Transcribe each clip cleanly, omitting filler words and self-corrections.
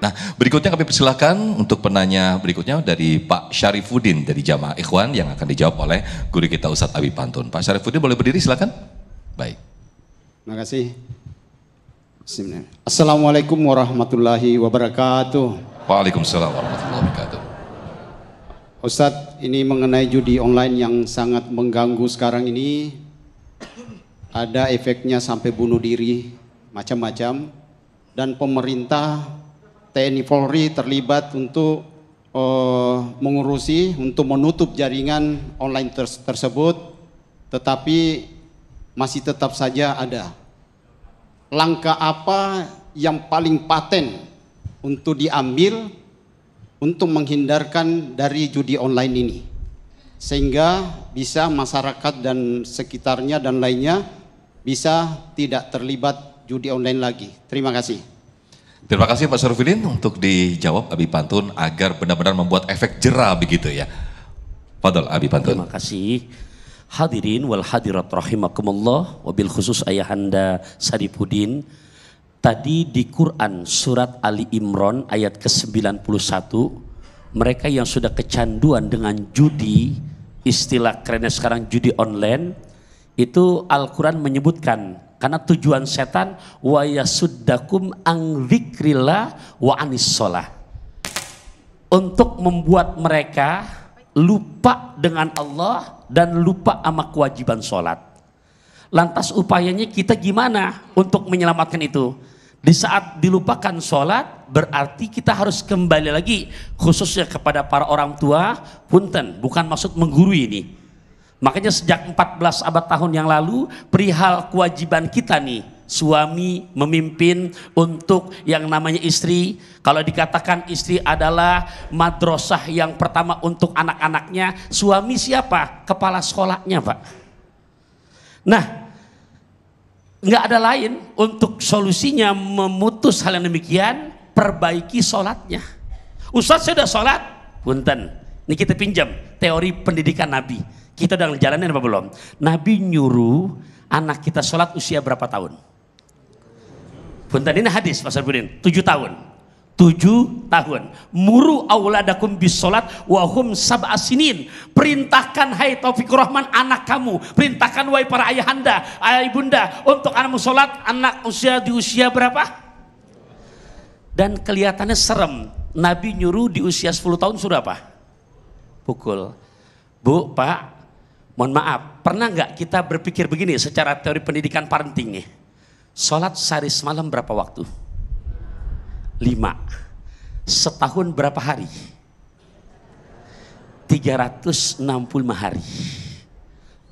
Nah, berikutnya kami persilakan untuk penanya berikutnya dari Pak Syarifuddin dari Jamaah Ikhwan yang akan dijawab oleh guru kita Ustadz Abi Pantun. Pak Syarifuddin boleh berdiri silakan. Baik. Terima kasih. Assalamualaikum warahmatullahi wabarakatuh. Waalaikumsalam warahmatullahi wabarakatuh. Ustadz, ini mengenai judi online yang sangat mengganggu sekarang ini, ada efeknya sampai bunuh diri, macam-macam, dan pemerintah TNI Polri terlibat untuk mengurusi, untuk menutup jaringan online tersebut, tetapi masih tetap saja ada. Langkah apa yang paling paten untuk diambil untuk menghindarkan dari judi online ini, sehingga bisa masyarakat dan sekitarnya dan lainnya bisa tidak terlibat judi online lagi? Terima kasih. Terima kasih Pak Syarifuddin untuk dijawab Abi Pantun agar benar-benar membuat efek jera begitu ya. Fadol Abi Pantun. Terima kasih. Hadirin wal hadirat rahimakumullah, wabil khusus Ayahanda Syarifuddin. Tadi di Quran surat Ali Imran ayat ke-91, mereka yang sudah kecanduan dengan judi, istilah kerennya sekarang judi online, itu Al-Quran menyebutkan karena tujuan setan wa yasuddakum ang dzikrillah wa anis sholah, untuk membuat mereka lupa dengan Allah dan lupa sama kewajiban sholat. Lantas upayanya kita gimana untuk menyelamatkan itu? Di saat dilupakan sholat, berarti kita harus kembali lagi, khususnya kepada para orang tua. Punten, bukan maksud menggurui ini. Makanya sejak 14 abad tahun yang lalu, perihal kewajiban kita nih, suami memimpin untuk yang namanya istri. Kalau dikatakan istri adalah madrasah yang pertama untuk anak-anaknya, suami siapa? Kepala sekolahnya, Pak. Nah, nggak ada lain untuk solusinya memutus hal yang demikian, perbaiki sholatnya. Ustaz saya sudah sholat, punten, ini kita pinjam teori pendidikan Nabi. Kita udah jalanin apa belum? Nabi nyuruh anak kita sholat usia berapa tahun? Punten, ini hadis Pak Syarifuddin, 7 tahun. 7 tahun. Muru auladakum bis sholat wahum sab'a sinin. Perintahkan hai Taufikur Rahman anak kamu. Perintahkan wahai para ayahanda, ayah ibunda, untuk anakmu sholat, anak di usia berapa? Dan kelihatannya serem. Nabi nyuruh di usia 10 tahun suruh apa? Pukul. Bu, Pak, mohon maaf, pernah nggak kita berpikir begini secara teori pendidikan parenting nih? Sholat sehari semalam berapa waktu? 5. Setahun berapa hari? 365 hari.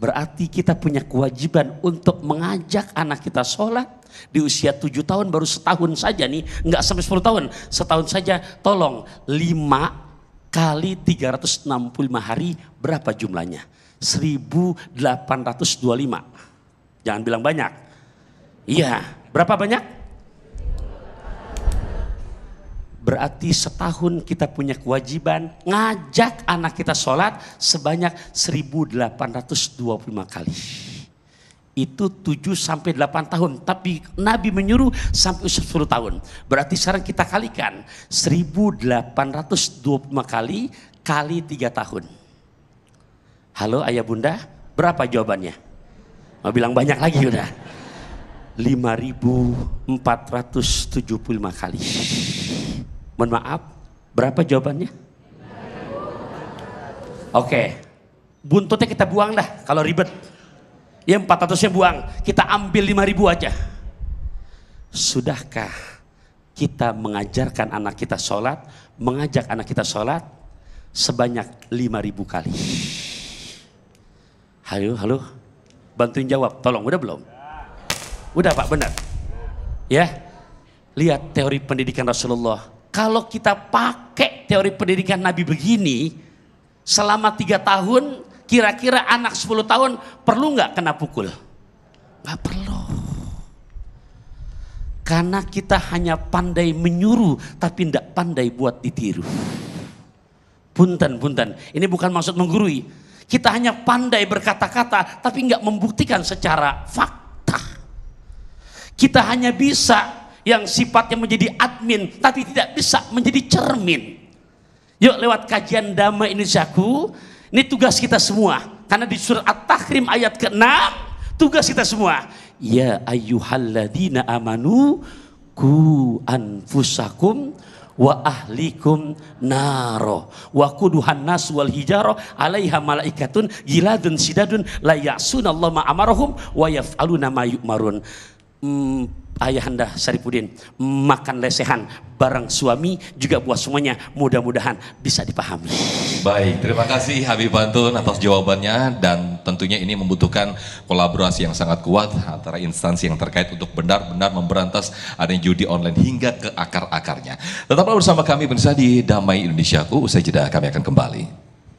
Berarti kita punya kewajiban untuk mengajak anak kita sholat di usia 7 tahun, baru setahun saja nih, nggak sampai 10 tahun, setahun saja. Tolong 5 kali 365 hari berapa jumlahnya? 1825. Jangan bilang banyak. Iya, berapa banyak? Berarti setahun kita punya kewajiban ngajak anak kita sholat sebanyak 1825 kali. Itu 7 sampai 8 tahun. Tapi Nabi menyuruh sampai usia 10 tahun. Berarti sekarang kita kalikan 1825 kali 3 tahun. Halo ayah bunda, berapa jawabannya? Mau bilang banyak lagi udah. 5475 kali. Mohon maaf, berapa jawabannya? Oke, buntutnya kita buang dah kalau ribet. Ya 400-nya buang, kita ambil 5000 aja. Sudahkah kita mengajarkan anak kita sholat, mengajak anak kita sholat sebanyak 5000 kali? Halo, bantuin jawab, tolong. Udah belum? Udah Pak, benar. Ya, lihat teori pendidikan Rasulullah. Kalau kita pakai teori pendidikan Nabi begini, selama 3 tahun, kira-kira anak 10 tahun perlu nggak kena pukul? Nggak perlu. Karena kita hanya pandai menyuruh, tapi tidak pandai buat ditiru. Punten. Ini bukan maksud menggurui. Kita hanya pandai berkata-kata, tapi nggak membuktikan secara fakta. Kita hanya bisa yang sifatnya menjadi admin tapi tidak bisa menjadi cermin. Yuk lewat kajian Dhamma Indonesiaku, ini tugas kita semua. Karena di surat At-Tahrim ayat ke-6, tugas kita semua. Ya ayyuhalladzina amanu ku anfusakum wa ahlikum naro wa quduhan nas wal hijaro alaiha malaikatun giladun sidadun la ya'sunallaha ma amarahum wa yaf'aluna ma yu'marun. Ayahanda Syarifuddin, makan lesehan barang suami juga buat semuanya, mudah-mudahan bisa dipahami. Baik, terima kasih Habib Pantun atas jawabannya, dan tentunya ini membutuhkan kolaborasi yang sangat kuat antara instansi yang terkait untuk benar-benar memberantas adanya judi online hingga ke akar-akarnya. Tetaplah bersama kami pemirsa di Damai Indonesiaku, usai jeda kami akan kembali.